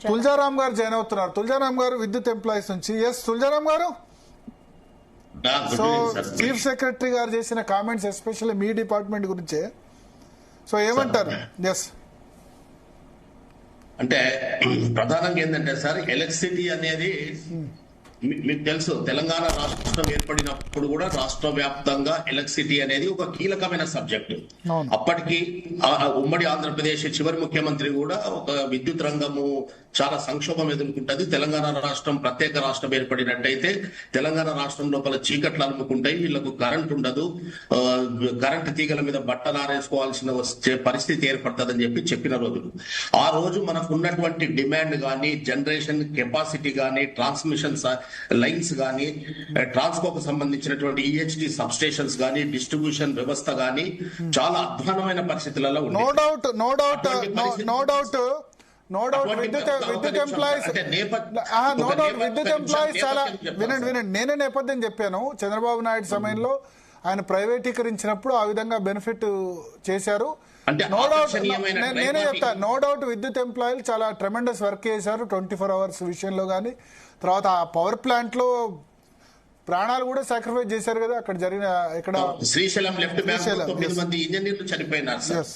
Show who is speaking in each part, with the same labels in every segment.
Speaker 1: తులజారాం గారు జాయిన్ అవుతున్నారు. తులజారాం గారు విద్యుత్ ఎంప్లాయీస్ నుంచి. ఎస్ తులజారాం గారు, సో చీఫ్ సెక్రటరీ గారు చేసిన కామెంట్స్ ఎస్పెషల్లీ మీ డిపార్ట్మెంట్ గురించే, సో ఏమంటారు? ఎస్
Speaker 2: అంటే ప్రధానంగా ఏంటంటే సార్, ఎలక్ట్రిసిటీ అనేది మీకు తెలుసు, తెలంగాణ రాష్ట్రం ఏర్పడినప్పుడు కూడా రాష్ట్ర వ్యాప్తంగా ఎలక్ట్రిసిటీ అనేది ఒక కీలకమైన సబ్జెక్టు. అప్పటికి ఉమ్మడి ఆంధ్రప్రదేశ్ చివరి ముఖ్యమంత్రి కూడా ఒక విద్యుత్ రంగము చాలా సంక్షోభం ఎదుర్కొంటది. తెలంగాణ రాష్ట్రం ప్రత్యేక రాష్ట్రం ఏర్పడినట్టయితే తెలంగాణ రాష్ట్రం లోపల చీకట్లు అలుముకుంటాయి, వీళ్లకు కరెంట్ ఉండదు, కరెంటు తీగల మీద బట్టలు ఆరేసుకోవాల్సిన వచ్చే పరిస్థితి ఏర్పడుతుందని చెప్పిన రోజులు. ఆ రోజు మనకు ఉన్నటువంటి డిమాండ్ గానీ, జనరేషన్ కెపాసిటీ గానీ, ట్రాన్స్మిషన్ లైన్స్ గానీ, ట్రాన్స్కోకు సంబంధించినటువంటి ఈహెచ్డి సబ్ స్టేషన్స్ గానీ, డిస్ట్రిబ్యూషన్ వ్యవస్థ గానీ చాలా అధ్వానమైన పరిస్థితులలో ఉంది.
Speaker 1: విద్యుత్ ఎంప్లాయీస్ చాలా వినండి, నేనే నేపథ్యం చెప్పాను. చంద్రబాబు నాయుడు సమయంలో ఆయన ప్రైవేటీకరించినప్పుడు ఆ విధంగా బెనిఫిట్ చేశారు. నో డౌట్, నేనే చెప్తాను, నో డౌట్ విద్యుత్ ఎంప్లాయీలు చాలా ట్రెమెండస్ వర్క్ చేశారు 24 hours విషయంలో కానీ. తర్వాత ఆ పవర్ ప్లాంట్ లో ప్రాణాలు కూడా సాక్రిఫైస్ చేశారు కదా అక్కడ జరిగిన. ఇక్కడ
Speaker 2: శ్రీశైలం లెఫ్ట్ బ్యాంక్ 9 మంది ఇంజనీర్లు చనిపోయినారు సార్.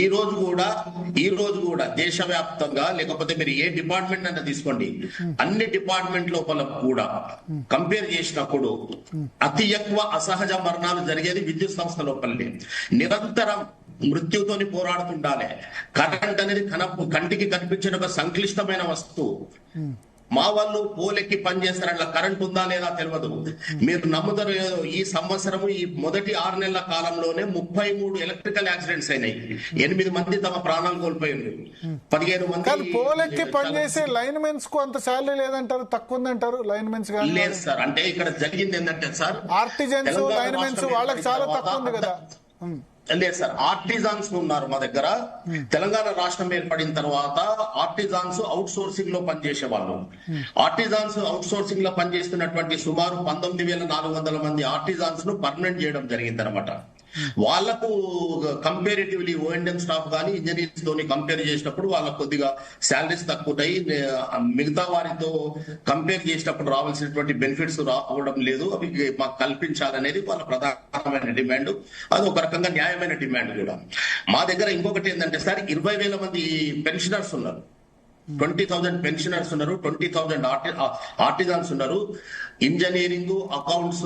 Speaker 2: ఈ రోజు కూడా దేశవ్యాప్తంగా, లేకపోతే మీరు ఏ డిపార్ట్మెంట్ అయినా తీసుకోండి, అన్ని డిపార్ట్మెంట్ లోపల కూడా కంపేర్ చేసినప్పుడు అతి ఎక్కువ అసహజ మరణాలు జరిగేది విద్యుత్ సంస్థ లోపలనే. నిరంతరం మృత్యుతోని పోరాడుతుండాలి. కరెంట్ అనేది కంటికి కనిపించిన ఒక సంక్లిష్టమైన వస్తువు. మా వాళ్ళు పోలెక్కి పనిచేస్తారు, అట్లా కరెంట్ ఉందా లేదా తెలియదు. మీరు నమ్ముతారు, ఈ సంవత్సరం ఈ మొదటి 6 నెలల కాలంలోనే 33 ఎలక్ట్రికల్ యాక్సిడెంట్స్ అయినాయి. 8 మంది తమ ప్రాణాలు కోల్పోయింది. 15 మంది
Speaker 1: పోలెక్కి పనిచేసే లైన్ మెన్స్ కు అంత శాలరీ లేదంటారు, తక్కువ ఉందంటారు లైన్ మెన్స్.
Speaker 2: లేదు సార్, అంటే ఇక్కడ జరిగింది ఏంటంటే సార్,
Speaker 1: ఆర్టిజన్స్ లైన్ మెన్స్ వాళ్ళకి చాలా తక్కువ ఉంది కదా.
Speaker 2: లేదు సార్, ఆర్టిజాన్స్ ఉన్నారు మా దగ్గర. తెలంగాణ రాష్ట్రం ఏర్పడిన తర్వాత ఆర్టిజాన్స్ అవుట్ సోర్సింగ్ లో పనిచేసే వాళ్ళు. ఆర్టిజాన్స్ అవుట్ సోర్సింగ్ లో పనిచేస్తున్నటువంటి సుమారు 19,400 మంది ఆర్టిజాన్స్ ను పర్మనెంట్ చేయడం జరిగింది అనమాట. వాళ్లకు కంపేరిటివ్లీ ఓఎండ్ఎం స్టాఫ్ కానీ ఇంజనీర్స్ తోని కంపేర్ చేసినప్పుడు వాళ్ళకు కొద్దిగా శాలరీస్ తక్కువ ఉంటాయి. మిగతా వారితో కంపేర్ చేసినప్పుడు రావాల్సినటువంటి బెనిఫిట్స్ రావడం లేదు. అవి మాకు కల్పించాలనేది వాళ్ళ ప్రధానమైన డిమాండ్. అది ఒక రకంగా న్యాయమైన డిమాండ్ కూడా. మా దగ్గర ఇంకొకటి ఏంటంటే సార్, 20,000 మంది పెన్షనర్స్ ఉన్నారు, 20,000 పెన్షనర్స్ ఉన్నారు, 20,000 ఆర్టిజాన్స్ ఉన్నారు. ఇంజనీరింగ్, అకౌంట్స్,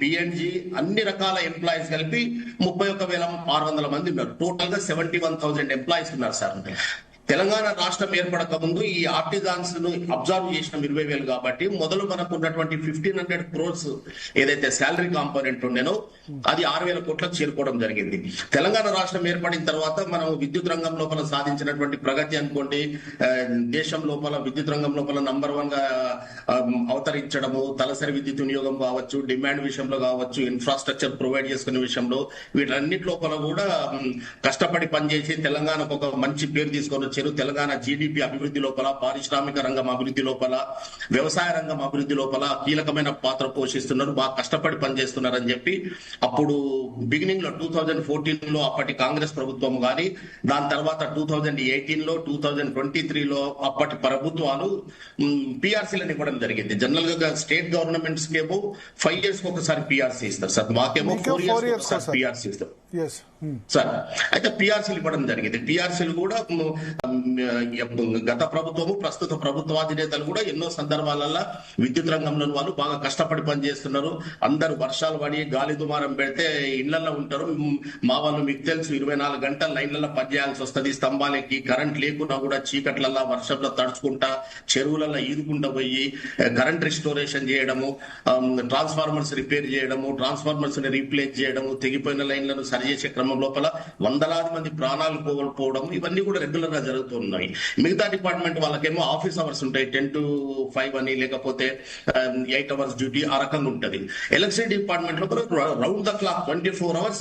Speaker 2: పిఎన్జి అన్ని రకాల ఎంప్లాయీస్ కలిపి 31,600 మంది ఉన్నారు. టోటల్ గా 71,000 ఎంప్లాయీస్ ఉన్నారు సార్. తెలంగాణ రాష్ట్రం ఏర్పడక ముందు ఈ ఆర్టిజాన్స్ ను అబ్జర్వ్ చేసిన 20,000 కాబట్టి మొదలు మనకు ఉన్నటువంటి 1,500 crores ఏదైతే శాలరీ కాంపోనెంట్ ఉండేనో అది 6,000 కోట్లకు చేరుకోవడం జరిగింది. తెలంగాణ రాష్ట్రం ఏర్పడిన తర్వాత మనం విద్యుత్ రంగం లోపల సాధించినటువంటి ప్రగతి అనుకోండి, దేశం లోపల విద్యుత్ రంగం లోపల నంబర్ 1 గా అవతరించడము, తలసరి విద్యుత్ వినియోగం కావచ్చు, డిమాండ్ విషయంలో కావచ్చు, ఇన్ఫ్రాస్ట్రక్చర్ ప్రొవైడ్ చేసుకునే విషయంలో, వీటన్నిటి లోపల కూడా కష్టపడి పనిచేసి తెలంగాణకు ఒక మంచి పేరు తీసుకొని తెలంగాణ జీడిపి అభివృద్ధి లోపల, పారిశ్రామిక రంగం అభివృద్ధి లోపల, వ్యవసాయ రంగం అభివృద్ధి లోపల కీలకమైన పాత్ర పోషిస్తున్నారు. బాగా కష్టపడి పనిచేస్తున్నారు అని చెప్పి అప్పుడు బిగినింగ్ లో 2014 లో అప్పటి కాంగ్రెస్ ప్రభుత్వం గాని, దాని తర్వాత 2018 లో 2023 అప్పటి ప్రభుత్వాలు పిఆర్సీలను ఇవ్వడం జరిగింది. జనరల్ గా స్టేట్ గవర్నమెంట్స్ కేమో 5 years ఒకసారి పిఆర్సీ ఇస్తారు సార్, మాకేమో 4 years పిఆర్సీ ఇస్తారు సార్. అయితే పిఆర్సీలు ఇవ్వడం జరిగింది. పిఆర్సీలు కూడా గత ప్రభుత్వము, ప్రస్తుత ప్రభుత్వాధినేతలు కూడా ఎన్నో సందర్భాలలో విద్యుత్ రంగంలో వాళ్ళు బాగా కష్టపడి పనిచేస్తున్నారు. అందరూ వర్షాలు పడి గాలి దుమారం పెడితే ఇళ్లలో ఉంటారు. మా వాళ్ళు మీకు తెలుసు 24 గంటలు లైన్లలో పనిచేయాల్సి వస్తుంది. స్తంభాలకి కరెంట్ లేకున్నా కూడా చీకట్లలో వర్షంలో తడుచుకుంటా, చెరువులలో ఈదుకుంటా పోయి కరెంట్ రిస్టోరేషన్ చేయడము, ట్రాన్స్ఫార్మర్స్ రిపేర్ చేయడము, ట్రాన్స్ఫార్మర్స్ ని రీప్లేస్ చేయడము, తెగిపోయిన లైన్లను సరిచేసే క్రమం లోపల వందలాది మంది ప్రాణాలు కోల్పోవడం, ఇవన్నీ కూడా రెగ్యులర్ గా జరుగుతున్నాయి. మిగతా డిపార్ట్మెంట్ వాళ్ళకేమో ఆఫీస్ అవర్స్ ఉంటాయి, 10 to 5 అని, లేకపోతే 8 hours డ్యూటీ, ఆ రకంగా ఉంటది. ఎలక్ట్రిసిటీ డిపార్ట్మెంట్ లో round the clock 24 hours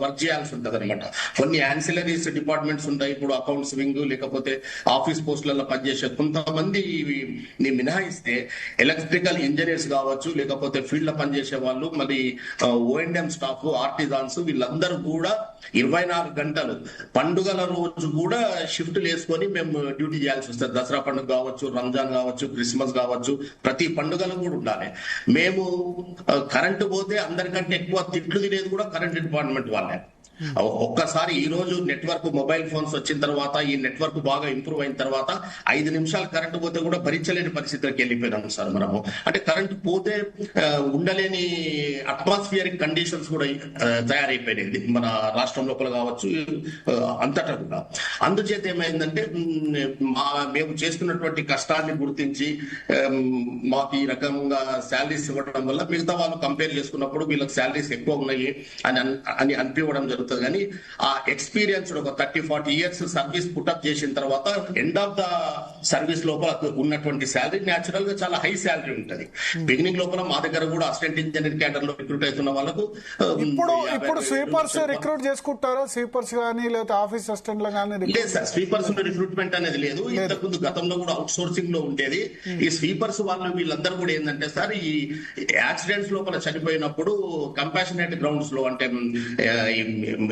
Speaker 2: work చేయాల్సి ఉంటది అనమాట. కొన్ని యాన్సిలరీస్ డిపార్ట్మెంట్స్ ఉంటాయి, ఇప్పుడు అకౌంట్స్ వింగ్, లేకపోతే ఆఫీస్ పోస్టులలో పనిచేసే కొంతమంది మినహాయిస్తే ఎలక్ట్రికల్ ఇంజనీర్స్ కావచ్చు, లేకపోతే ఫీల్డ్ లో పనిచేసే వాళ్ళు, మళ్ళీ ఓఎండ్ఎం స్టాఫ్, ఆర్టిజాన్స్, వీళ్ళందరూ అందరూ కూడా 24 గంటలు పండుగల రోజు కూడా షిఫ్ట్లు వేసుకొని మేము డ్యూటీ చేయాల్సి వస్తుంది. దసరా పండుగ కావచ్చు, రంజాన్ కావచ్చు, క్రిస్మస్ కావచ్చు, ప్రతి పండుగలు కూడా ఉండాలి. మేము కరెంటు పోతే అందరికంటే ఎక్కువ తిట్లు తినేది కూడా కరెంట్ డిపార్ట్మెంట్ వాళ్ళే. ఒక్కసారి ఈ రోజు నెట్వర్క్ మొబైల్ ఫోన్స్ వచ్చిన తర్వాత, ఈ నెట్వర్క్ బాగా ఇంప్రూవ్ అయిన తర్వాత 5 నిమిషాలు కరెంటు పోతే కూడా భరించలేని పరిస్థితికి వెళ్ళిపోయినాం సార్ మనము. అంటే కరెంటు పోతే ఉండలేని అట్మాస్ఫియరిక్ కండిషన్స్ కూడా తయారైపోయినాయి మన రాష్ట్రం లోపల కావచ్చు, అంతటా కూడా. అందుచేత ఏమైందంటే మేము చేస్తున్నటువంటి కష్టాన్ని గుర్తించి మాకు ఈ రకంగా శాలరీస్ ఇవ్వడం వల్ల మిగతా వాళ్ళు కంపేర్ చేసుకున్నప్పుడు వీళ్ళకి శాలరీస్ ఎక్కువ ఉన్నాయి అని అనిపించడం జరుగుతుంది. కానీ ఆ ఎక్స్పీరియన్స్ ఒక 30-40 ఇయర్స్ సర్వీస్ పుటప్ చేసిన తర్వాత ఎండ్ ఆఫ్ ద సర్వీస్ లోపల ఉన్నటువంటి శాలరీ న్యాచురల్ గా చాలా హై శాలరీ ఉంటుంది. బిగినింగ్ లోపల మా దగ్గర కూడా అసిస్టెంట్ ఇంజనీర్ క్యాడర్ లో రిక్రూట్ అవుతున్న వాళ్ళకు
Speaker 1: ఇప్పుడు స్వీపర్స్ రిక్రూట్ చేసుకుంటారా? స్వీపర్స్ కానీ లేకపోతే ఆఫీస్ అసిస్టెంట్ లు కానీ?
Speaker 2: లేదు సార్, స్వీపర్స్ రిక్రూట్మెంట్ అనేది లేదు. ఇంతకుముందు గతంలో కూడా అవుట్ సోర్సింగ్ లో ఉండేది. ఈ స్వీపర్స్ వాళ్ళు వీళ్ళందరూ కూడా ఏంటంటే సార్, ఈ యాక్సిడెంట్స్ లోపల చనిపోయినప్పుడు కంపాషనేట్ గ్రౌండ్స్ లో, అంటే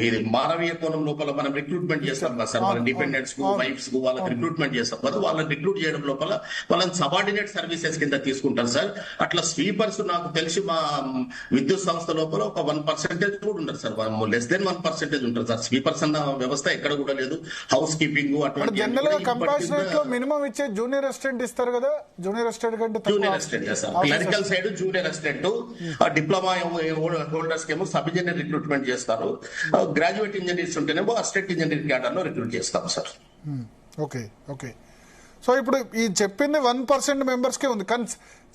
Speaker 2: ఇది మానవీయ కోణం లోపల మనం రిక్రూట్మెంట్ చేస్తాం కదా సార్, మన డిపెండెంట్స్ కు, వైఫ్స్ కు వాళ్ళకి రిక్రూట్మెంట్ చేస్తాం కదా. వాళ్ళని రిక్రూట్ చేయడం లోపల వాళ్ళని సబార్డినేట్ సర్వీసెస్ కింద తీసుకుంటారు సార్. అట్లా స్వీపర్స్ నాకు తెలిసి మా విద్యుత్ సంస్థ లోపల ఒక 1% కూడా ఉండరు సార్, లెస్ దెన్ 1% ఉంటారు సార్. స్వీపర్స్ అన్న వ్యవస్థ ఎక్కడ కూడా లేదు. హౌస్ కీపింగ్ అటువంటి
Speaker 1: జనరల్ గా కంపాషనేట్ లో మినిమం ఇచ్చే జూనియర్ అసిస్టెంట్ ఇస్తారు కదా. జూనియర్ అసిస్టెంట్ కంటే
Speaker 2: junior assistant sir, clerical side junior assistant, diploma holders కేమో సబ్ ఇంజనీర్ రిక్రూట్మెంట్ చేస్తారు. గ్రాడ్యుయేట్ ఇంజనీర్స్ ఉంటేనేమో అసిస్టెంట్ ఇంజనీర్ క్యాడర్ లో రిక్రూట్ చేస్తాం సార్.
Speaker 1: Okay okay. సో ఇప్పుడు ఈ చెప్పింది 1% మెంబర్స్ కే ఉంది, కానీ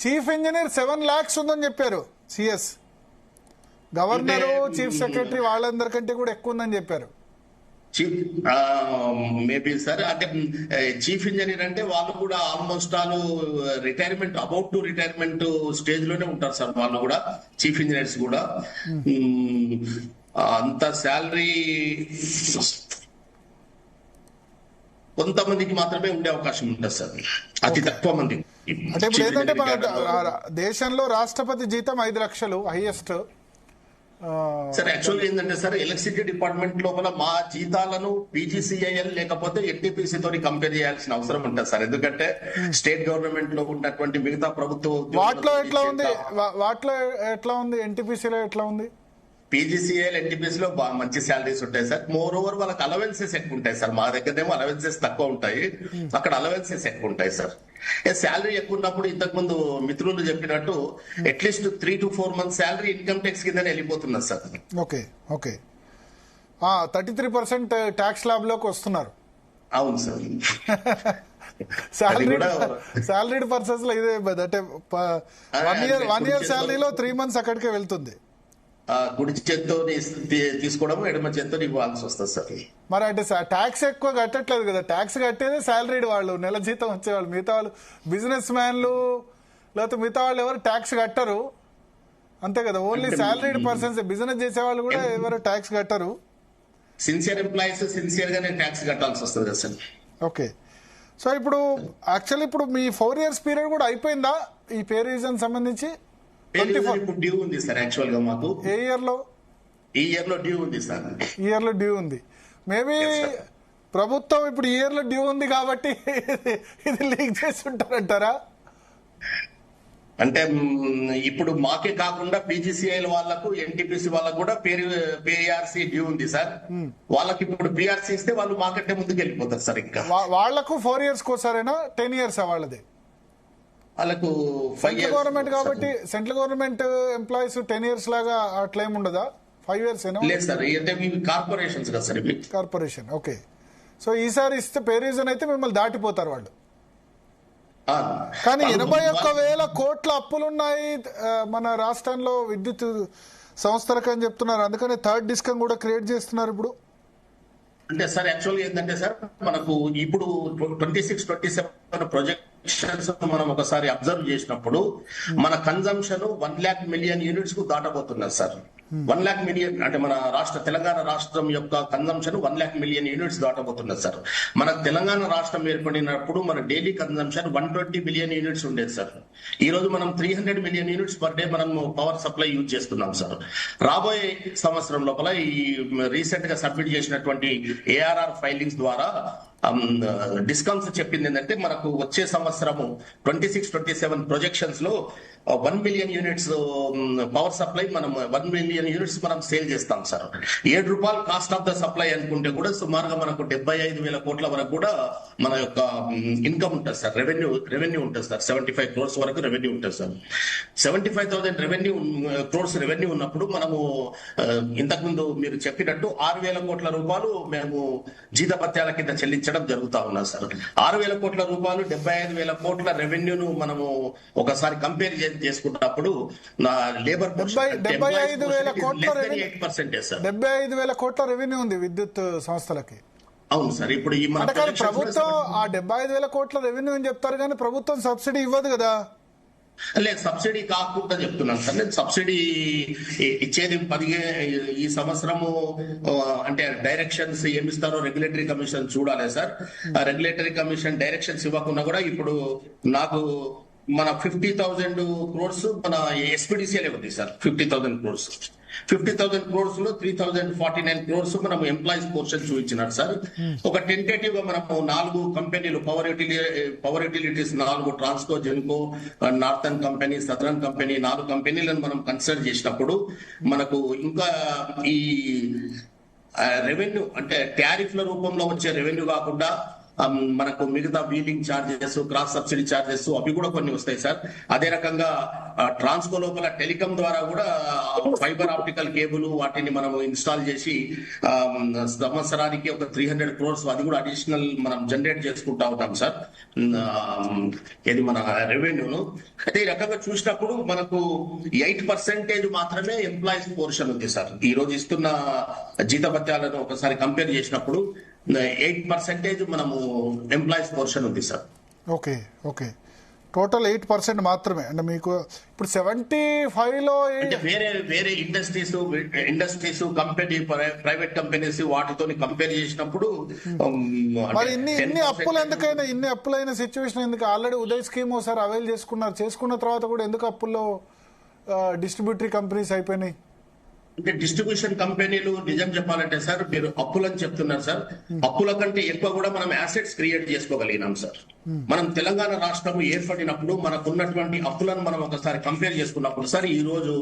Speaker 1: చీఫ్ ఇంజనీర్ 7 lakhs ఉందని చెప్పారు సిఎస్. గవర్నరు, చీఫ్ సెక్రటరీ వాళ్ళందరికంటే కూడా ఎక్కువ ఉందని చెప్పారు.
Speaker 2: మేబీ సార్, అంటే చీఫ్ ఇంజనీర్ అంటే వాళ్ళు కూడా almost all retirement, about to retirement stage లోనే ఉంటారు సార్ వాళ్ళు కూడా, చీఫ్ ఇంజనీర్స్ కూడా. అంత శాలరీ కొంతమందికి మాత్రమే ఉండే అవకాశం ఉంటుంది సార్, అతి తక్కువ మంది.
Speaker 1: అంటే ఇప్పుడు ఏంటంటే మన దేశంలో రాష్ట్రపతి జీతం 5 లక్షలు హైయెస్ట్.
Speaker 2: సార్ యాక్చువల్గా ఏంటంటే సార్, ఎలక్ట్రిసిటీ డిపార్ట్మెంట్ లోపల మా జీతాలను పీజీసీఐఎల్ లేకపోతే ఎన్టీపీసీ తోని కంపేర్ చేయాల్సిన అవసరం ఉంటుంది సార్. ఎందుకంటే స్టేట్ గవర్నమెంట్ లో ఉన్నటువంటి మిగతా ప్రభుత్వ
Speaker 1: వాటిలో ఎట్లా ఉంది, ఎన్టీపీసీలో ఎట్లా ఉంది?
Speaker 2: పీజీసీఎల్, ఎన్టీపీసీలో బాగా మంచి శాలరీస్ ఉంటాయి సార్. మోర్ ఓవర్ వాళ్ళకి అలవెన్సెస్ ఎక్కువ ఉంటాయి సార్. మా దగ్గరనేమో అలవెన్సెస్ తక్కువ ఉంటాయి, అక్కడ అలవెన్సెస్ ఎక్కువ ఉంటాయి సార్. శాలరీ ఎక్కువ ఉన్నప్పుడు ఇంతకు ముందు మిత్రులు చెప్పినట్టు at least 3 to 4 months salary income tax కిందనే వెళ్ళిపోతున్నారు sir.
Speaker 1: Okay okay. 33% tax lab లోకి వస్తున్నారు.
Speaker 2: అవును సార్.
Speaker 1: సాలరీడ్ పర్సన్స్ లో ఇదే, అంటే 1 year శాలరీలో 3 months అక్కడికే వెళ్తుంది.
Speaker 2: కుడి చేత్తో తీసుకోవడం, ఎడమ చేత్తో ఇవ్వాల్సి వస్తుంది సార్.
Speaker 1: మరి అంటే ట్యాక్స్ ఎక్కువ కట్టట్లేదు కదా, ట్యాక్స్ కట్టేది సాలరీడ్ వాళ్ళు, నెల జీతం వచ్చేవాళ్ళు. మిగతా వాళ్ళు బిజినెస్ మ్యాన్లు లేకపోతే మిగతా వాళ్ళు ఎవరు ట్యాక్స్ కట్టరు, అంతే కదా. ఓన్లీ సాలరీడ్ పర్సన్స్, బిజినెస్ చేసే వాళ్ళు కూడా ఎవరు ట్యాక్స్ కట్టరు.
Speaker 2: సిన్సియర్ ఎంప్లాయీస్ సిన్సియర్ గానే ట్యాక్స్ కట్టాల్సి వస్తుంది కదా సార్.
Speaker 1: ఓకే. సో ఇప్పుడు యాక్చువల్లీ ఇప్పుడు మీ 4 years పీరియడ్ కూడా అయిపోయిందా ఈ పే రీజన్ సంబంధించి?
Speaker 2: డ్యూ ఉంది సార్ యాక్చువల్ గా మాకు.
Speaker 1: ఏ ఇయర్ లో?
Speaker 2: ఈ ఇయర్ లో డ్యూ ఉంది సార్.
Speaker 1: ఈ ఇయర్ లో డ్యూ ఉంది. మేబీ ప్రభుత్వం ఇప్పుడు ఈ ఇయర్ లో డ్యూ ఉంది కాబట్టి ఇది లీక్ చేస్తుంటారంటారా?
Speaker 2: అంటే ఇప్పుడు మాకే కాకుండా పీజీసీఐల వాళ్ళకు, ఎన్టీపీసీ వాళ్ళకు కూడా పేఆర్సీ డ్యూ ఉంది సార్. వాళ్ళకి ఇప్పుడు పీఆర్సీ ఇస్తే వాళ్ళు మాకంటే ముందుకు వెళ్ళిపోతారు సార్. ఇంకా
Speaker 1: వాళ్లకు 4 years కోసారైనా 10 years వాళ్ళది?
Speaker 2: వాళ్ళకు
Speaker 1: సెంట్రల్ గవర్నమెంట్ కాబట్టి, సెంట్రల్ గవర్నమెంట్ ఎంప్లాయీస్ 10 years లాగా అట్లా ఏమి ఉండదా? 5 years ఏనా?
Speaker 2: లేదు సార్, అంటే కార్పొరేషన్స్ కదా సార్.
Speaker 1: కార్పొరేషన్. ఓకే. సో ఈసారి ఇస్తే పే రీజన్ అయితే మిమ్మల్ని దాటిపోతారు వాళ్ళు. కానీ 81,000 కోట్ల అప్పులున్నాయి మన రాష్ట్రంలో విద్యుత్ సంస్థలకు అని చెప్తున్నారు. అందుకని 3rd డిస్కమ్ కూడా క్రియేట్ చేస్తున్నారు ఇప్పుడు.
Speaker 2: అంటే సార్ యాక్చువల్గా ఏంటంటే సార్, మనకు ఇప్పుడు 26-27 ప్రొజెక్షన్స్ మనం ఒకసారి అబ్జర్వ్ చేసినప్పుడు మన కన్జంప్షన్ 1 lakh million units కు దాటబోతున్నారు సార్. 1 lakh మిలియన్ అంటే మన తెలంగాణ రాష్ట్రం యొక్క కన్జంప్షన్ 1 lakh మిలియన్ యూనిట్స్ దాటబోతున్నది సార్. మన తెలంగాణ రాష్ట్రం ఏర్పడినప్పుడు మన డైలీ కన్జంప్షన్ 120 బిలియన్ యూనిట్స్ ఉండేది సార్. ఈ రోజు మనం 300 మిలియన్ యూనిట్స్ పర్ డే మనం పవర్ సప్లై యూజ్ చేస్తున్నాం సార్. రాబోయే సంవత్సరం లోపల ఈ రీసెంట్ గా సబ్మిట్ చేసినటువంటి ఏఆర్ఆర్ ఫైలింగ్స్ ద్వారా డిస్కౌంట్స్ చెప్పింది ఏంటంటే మనకు వచ్చే సంవత్సరము 26-27 ప్రొజెక్షన్స్ లో 1 మిలియన్ యూనిట్స్ పవర్ సప్లై మనం 1 మిలియన్ యూనిట్స్ మనం సేల్ చేస్తాం sir. ₹7 cost of the supply అనుకుంటే కూడా సుమారుగా మనకు 75,000 కోట్ల వరకు కూడా మన యొక్క ఇన్కమ్ ఉంటుంది సార్. రెవెన్యూ ఉంటుంది సార్. 75 crores వరకు రెవెన్యూ ఉంటుంది సార్. 75,000 crores రెవెన్యూ ఉన్నప్పుడు మనము ఇంతకుముందు మీరు చెప్పినట్టు 6,000 కోట్ల రూపాయలు మేము జీతభత్యాల కింద చెల్లించడం జరుగుతా ఉన్నా సార్. 6,000 కోట్ల రూపాయలు 75,000 కోట్ల రెవెన్యూను మనము ఒకసారి కంపేర్ చేసుకున్నప్పుడు లేబర్
Speaker 1: 75,000 కోట్ల
Speaker 2: 8% సార్.
Speaker 1: 75,000 కోట్ల రెవెన్యూ ఉంది విద్యుత్ సంస్థలకి.
Speaker 2: అవును సార్. ఇప్పుడు ఈ మన
Speaker 1: ప్రభుత్వం ఆ 75,000 కోట్ల రెవెన్యూ అని చెప్తారు కానీ ప్రభుత్వం సబ్సిడీ ఇవ్వదు కదా.
Speaker 2: లేదు, సబ్సిడీ కాకుండా చెప్తున్నాను సార్. నేను సబ్సిడీ ఇచ్చేది ఈ సంవత్సరము అంటే డైరెక్షన్స్ ఏమిస్తారో రెగ్యులేటరీ కమిషన్ చూడాలి సార్. రెగ్యులేటరీ కమిషన్ డైరెక్షన్స్ ఇవ్వకుండా కూడా ఇప్పుడు నాకు మన 50,000 crores మన ఎస్పీడీసీఎల్ ఉంది సార్. 50,000 crores 50,000 crores లో 3,049 crores మనం ఎంప్లాయీస్ పోర్షన్ చూపించినారు సార్. ఒక టెంటేటివ్ గా మనము 4 కంపెనీలు power utilities 4 Transco, Genco, northern company, southern company 4 కంపెనీలను మనం కన్సిడర్ చేసినప్పుడు మనకు ఇంకా ఈ రెవెన్యూ అంటే టారిఫ్ల రూపంలో వచ్చే రెవెన్యూ కాకుండా మనకు మిగతా wheeling charges, cross subsidy charges అవి కూడా కొన్ని వస్తాయి సార్. అదే రకంగా ట్రాన్స్కో లోపల టెలికాం ద్వారా కూడా ఫైబర్ ఆప్టికల్ కేబుల్ వాటిని మనం ఇన్స్టాల్ చేసి సంవత్సరానికి ఒక 300 crores అది కూడా అడిషనల్ మనం జనరేట్ చేసుకుంటా ఉంటాం సార్. ఇది మన రెవెన్యూను. అయితే ఈ రకంగా చూసినప్పుడు మనకు 8% మాత్రమే ఎంప్లాయీస్ పోర్షన్ ఉంది సార్. ఈ రోజు ఇస్తున్న జీతభత్యాలను ఒకసారి కంపేర్ చేసినప్పుడు 8% మనము ఎంప్లాయీస్ పోర్షన్ ఉంది సార్.
Speaker 1: ఓకే ఓకే, టోటల్ 8% మాత్రమే. అంటే మీకు ఇప్పుడు 75 లో
Speaker 2: వేరే ఇండస్ట్రీస్ కంపెనీ ప్రైవేట్ కంపెనీస్ వాటితో కంపేర్ చేసినప్పుడు
Speaker 1: మరి ఇన్ని అప్పులైన సిచ్యువేషన్ ఎందుకు? ఆల్రెడీ ఉదయ్ స్కీమ్ ఒకసారి అవైల్ చేసుకున్న తర్వాత కూడా ఎందుకు అప్పుల్లో డిస్ట్రిబ్యూటరీ కంపెనీస్ అయిపోయినాయి?
Speaker 2: అంటే డిస్ట్రిబ్యూషన్ కంపెనీలు నిజం చెప్పాలంటే సార్, మీరు అప్పులని చెప్తున్నారు సార్. అప్పుల కంటే ఎక్కువ కూడా మనం అసెట్స్ క్రియేట్ చేసుకోగలిగినాం సార్. మనం తెలంగాణ రాష్ట్రం ఏర్పడినప్పుడు మనకున్నటువంటి అప్పులను మనం ఒకసారి కంపేర్ చేసుకున్నప్పుడు సార్, ఈ రోజు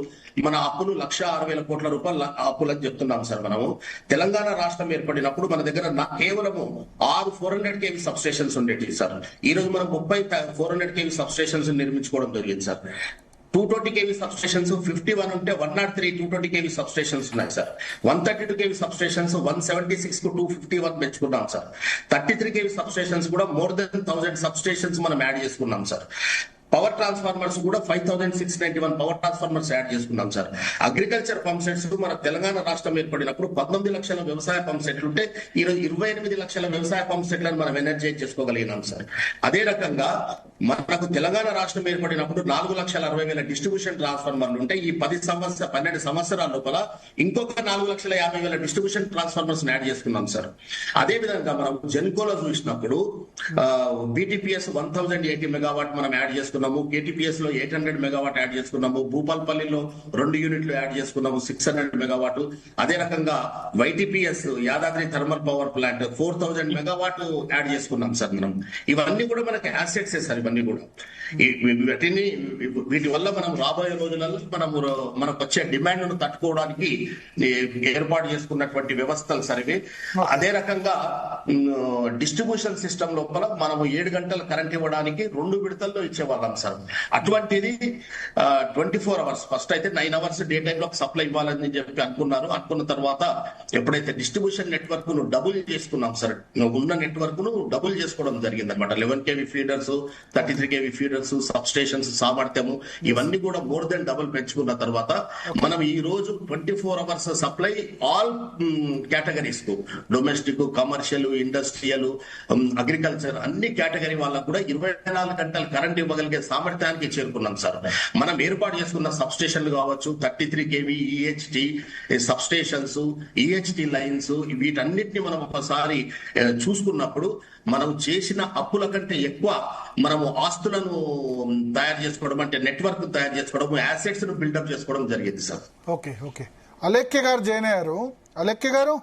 Speaker 2: మన అప్పులు 1,06,000 కోట్ల రూపాయలు అప్పులని చెప్తున్నాం సార్. మనము తెలంగాణ రాష్ట్రం ఏర్పడినప్పుడు మన దగ్గర కేవలము 6 400 kV సబ్ స్టేషన్స్ ఉండేవి సార్. ఈ రోజు మనం 30 400 kV సబ్ స్టేషన్స్ నిర్మించుకోవడం జరిగింది సార్. 220 kV సబ్ స్టేషన్స్ 51 ఉంటే 103 220 kV సబ్ స్టేషన్స్ ఉన్నాయి సార్. 132 kV సబ్ స్టేషన్స్ 176 కు 251 పెంచుకున్నాం సార్. 33 kV సబ్ స్టేషన్స్ కూడా మోర్ దెన్ 1000 సబ్ స్టేషన్స్ మనం యాడ్ చేసుకున్నాం సార్. పవర్ ట్రాన్స్ఫార్మర్స్ కూడా 5,691 పవర్ ట్రాన్స్ఫార్మర్స్ యాడ్ చేసుకున్నాం సార్. అగ్రికల్చర్ పంప్ సెట్స్ మన తెలంగాణ రాష్ట్రం ఏర్పడినప్పుడు 19 లక్షల వ్యవసాయ పంప్ సెట్లు ఉంటే ఈ రోజు 28 లక్షల వ్యవసాయ పంప్ సెట్లను మనం ఎనర్జైజ్ చేసుకోగలిగినాం సార్. అదే రకంగా మనకు తెలంగాణ రాష్ట్రం ఏర్పడినప్పుడు 4,60,000 డిస్ట్రిబ్యూషన్ ట్రాన్స్ఫార్మర్లు ఉంటే ఈ 12 సంవత్సరాల లోపల ఇంకొక 4,50,000 డిస్ట్రిబ్యూషన్ ట్రాన్స్ఫార్మర్స్ యాడ్ చేసుకున్నాం సార్. అదే విధంగా మనం జెన్కోలో చూసినప్పుడు బీటీపీఎస్ 1,080 మెగావాట్ మనం యాడ్ చేసుకున్నాం. కేటీపీఎస్ లో 800 మెగావాట్ యాడ్ చేసుకున్నాము. భూపాల్పల్లిలో 2 యూనిట్లు యాడ్ చేసుకున్నాము 600 మెగావాట్. అదే రకంగా YTPS Yadadri thermal power plant 4,000 megawatt add చేసుకున్నాం సార్. మనం ఇవన్నీ కూడా మనకి అసెట్స్ సార్. ఇవన్నీ కూడా వీటి వల్ల మనం రాబోయే రోజులలో మనకు వచ్చే డిమాండ్ ను తట్టుకోవడానికి ఏర్పాటు చేసుకున్నటువంటి వ్యవస్థలు సరివి. అదే రకంగా డిస్ట్రిబ్యూషన్ సిస్టమ్ లోపల మనము 7 గంటలు కరెంట్ ఇవ్వడానికి 2 విడతల్లో ఇచ్చేవాళ్ళం సార్. అటువంటిది 24 hours ఫస్ట్ అయితే 9 hours డే టైమ్ లో సప్లై ఇవ్వాలని చెప్పి అనుకున్న తర్వాత ఎప్పుడైతే డిస్ట్రిబ్యూషన్ నెట్వర్క్ ను డబుల్ చేసుకున్నాం సార్, ఉన్న నెట్వర్క్ ను డబుల్ చేసుకోవడం జరిగింది అనమాట. 11 kV feeders, 33 kV feeders, sub stations సామర్థ్యము ఇవన్నీ కూడా మోర్ దెన్ డబుల్ పెంచుకున్న తర్వాత మనం ఈ రోజు 24 hours సప్లై ఆల్ కేటగిరీస్ కు, డొమెస్టిక్, కమర్షియల్, ఇండస్ట్రియల్, అగ్రికల్చర్ అన్ని కేటగిరీ వాళ్ళకు కూడా 24 గంటలు కరెంట్ ఇవ్వగలిగే సామర్థ్యానికి చేరుకున్నాం సార్. మనం ఏర్పాటు చేసుకున్న సబ్ స్టేషన్లు కావచ్చు, 33 kV ఈహెచ్టి సబ్ స్టేషన్స్, ఈహెచ్టి లైన్స్, వీటన్నిటిని మనం ఒకసారి చూసుకున్నప్పుడు మనం చేసిన అప్పుల కంటే ఎక్కువ మనము ఆస్తులను తయారు చేసుకోవడం, అంటే నెట్వర్క్ తయారు చేసుకోవడం, యాసెట్స్ ను బిల్డప్ చేసుకోవడం జరిగింది సార్.
Speaker 1: ఓకే, అలెక్య గారు జాయిన్ అయ్యారు. అలెక్య గారు